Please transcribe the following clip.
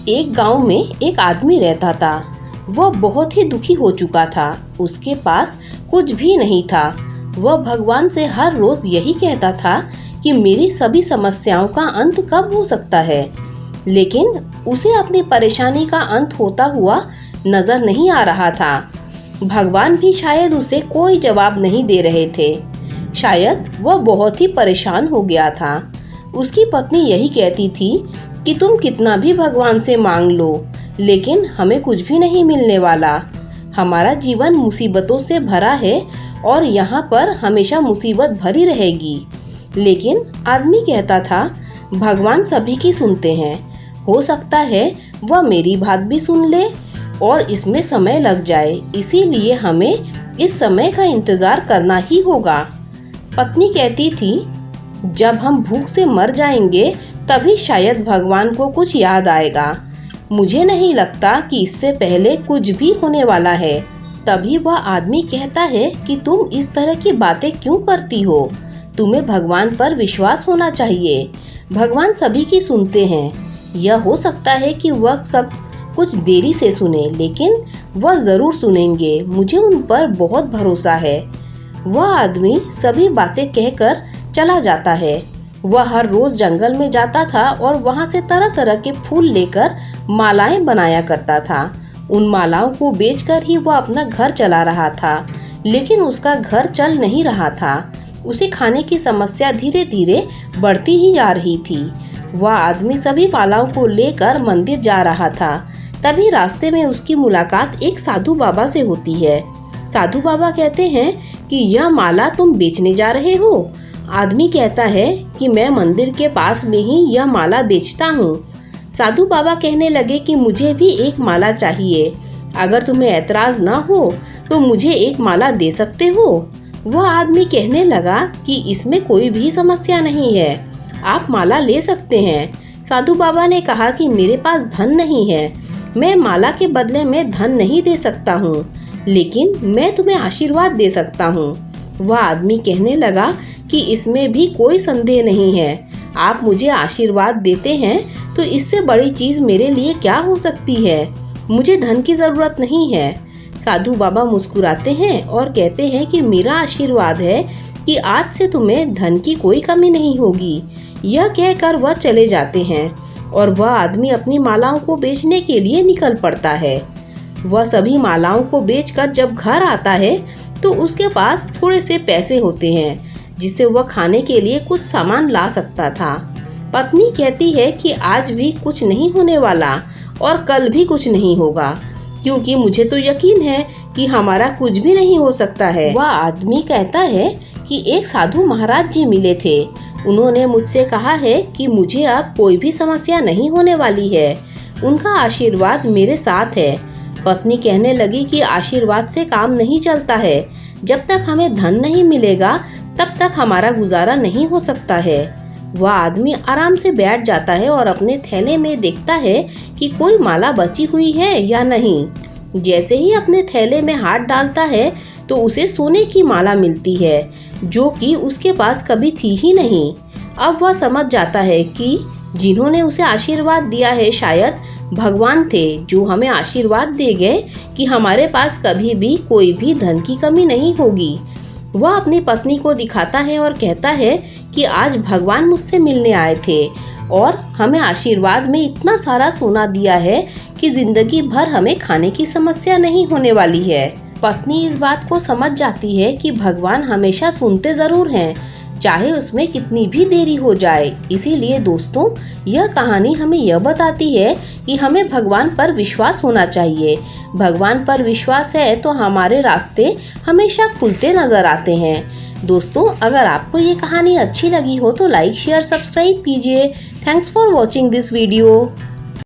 एक गांव में एक आदमी रहता था। वह बहुत ही दुखी हो चुका था। उसके पास कुछ भी नहीं था। वह भगवान से हर रोज यही कहता था कि मेरी सभी समस्याओं का अंत कब हो सकता है, लेकिन उसे अपनी परेशानी का अंत होता हुआ नजर नहीं आ रहा था। भगवान भी शायद उसे कोई जवाब नहीं दे रहे थे। शायद वह बहुत ही परेशान हो गया था। उसकी पत्नी यही कहती थी कि तुम कितना भी भगवान से मांग लो, लेकिन हमें कुछ भी नहीं मिलने वाला। हमारा जीवन मुसीबतों से भरा है और यहाँ पर हमेशा मुसीबत भरी रहेगी। लेकिन आदमी कहता था, भगवान सभी की सुनते हैं, हो सकता है वह मेरी बात भी सुन ले और इसमें समय लग जाए, इसीलिए हमें इस समय का इंतजार करना ही होगा। पत्नी कहती थी, जब हम भूख से मर जाएंगे तभी शायद भगवान को कुछ याद आएगा। मुझे नहीं लगता कि इससे पहले कुछ भी होने वाला है। तभी वह आदमी कहता है कि तुम इस तरह की बातें क्यों करती हो? तुम्हें भगवान पर विश्वास होना चाहिए। भगवान सभी की सुनते हैं। यह हो सकता है कि वह सब कुछ देरी से सुने, लेकिन वह जरूर सुनेंगे। मुझे उन पर बहुत भरोसा है। वह आदमी सभी बातें कहकर चला जाता है। वह हर रोज जंगल में जाता था और वहां से तरह तरह के फूल लेकर मालाएं बनाया करता था। उन मालाओं को बेचकर ही वह अपना घर चला रहा था, लेकिन उसका घर चल नहीं रहा था। उसे खाने की समस्या धीरे धीरे बढ़ती ही जा रही थी। वह आदमी सभी मालाओं को लेकर मंदिर जा रहा था। तभी रास्ते में उसकी मुलाकात एक साधु बाबा से होती है। साधु बाबा कहते हैं कि यह माला तुम बेचने जा रहे हो? आदमी कहता है कि मैं मंदिर के पास में ही यह माला बेचता हूँ। साधु बाबा कहने लगे कि मुझे भी एक माला चाहिए। अगर तुम्हें ऐतराज न हो तो मुझे एक माला दे सकते हो? वह आदमी कहने लगा कि इसमें कोई भी समस्या नहीं है, आप माला ले सकते हैं। साधु बाबा ने कहा कि मेरे पास धन नहीं है, मैं माला के बदले में धन नहीं दे सकता हूँ, लेकिन मैं तुम्हें आशीर्वाद दे सकता हूँ। वह आदमी कहने लगा कि इसमें भी कोई संदेह नहीं है। आप मुझे आशीर्वाद देते हैं तो इससे बड़ी चीज मेरे लिए क्या हो सकती है? मुझे धन की जरूरत नहीं है। साधु बाबा मुस्कुराते हैं और कहते हैं कि मेरा आशीर्वाद है कि आज से तुम्हें धन की कोई कमी नहीं होगी। यह कहकर वह चले जाते हैं और वह आदमी अपनी मालाओं को बेचने के लिए निकल पड़ता है। वह सभी मालाओं को बेचकर जब घर आता है तो उसके पास थोड़े से पैसे होते हैं, जिससे वह खाने के लिए कुछ सामान ला सकता था। पत्नी कहती है कि आज भी कुछ नहीं होने वाला और कल भी कुछ नहीं होगा, क्योंकि मुझे तो यकीन है कि हमारा कुछ भी नहीं हो सकता है। वह आदमी कहता है कि एक साधु महाराज जी मिले थे। उन्होंने मुझसे कहा है कि मुझे अब कोई भी समस्या नहीं होने वाली है। उनका आशीर्वाद मेरे साथ है। पत्नी कहने लगी कि आशीर्वाद से काम नहीं चलता है। जब तक हमें धन नहीं मिलेगा तब तक हमारा गुजारा नहीं हो सकता है। वह आदमी आराम से बैठ जाता है और अपने थैले में देखता है कि कोई माला बची हुई है या नहीं। जैसे ही अपने थैले में हाथ डालता है तो उसे सोने की माला मिलती है, जो कि उसके पास कभी थी ही नहीं। अब वह समझ जाता है कि जिन्होंने उसे आशीर्वाद दिया है शायद भगवान थे, जो हमें आशीर्वाद दे गए कि हमारे पास कभी भी कोई भी धन की कमी नहीं होगी। वह अपनी पत्नी को दिखाता है और कहता है कि आज भगवान मुझसे मिलने आए थे और हमें आशीर्वाद में इतना सारा सोना दिया है कि जिंदगी भर हमें खाने की समस्या नहीं होने वाली है। पत्नी इस बात को समझ जाती है कि भगवान हमेशा सुनते जरूर हैं, चाहे उसमें कितनी भी देरी हो जाए। इसीलिए दोस्तों, यह कहानी हमें यह बताती है कि हमें भगवान पर विश्वास होना चाहिए। भगवान पर विश्वास है तो हमारे रास्ते हमेशा खुलते नजर आते हैं। दोस्तों, अगर आपको ये कहानी अच्छी लगी हो तो लाइक, शेयर, सब्सक्राइब कीजिए। Thanks for watching this video.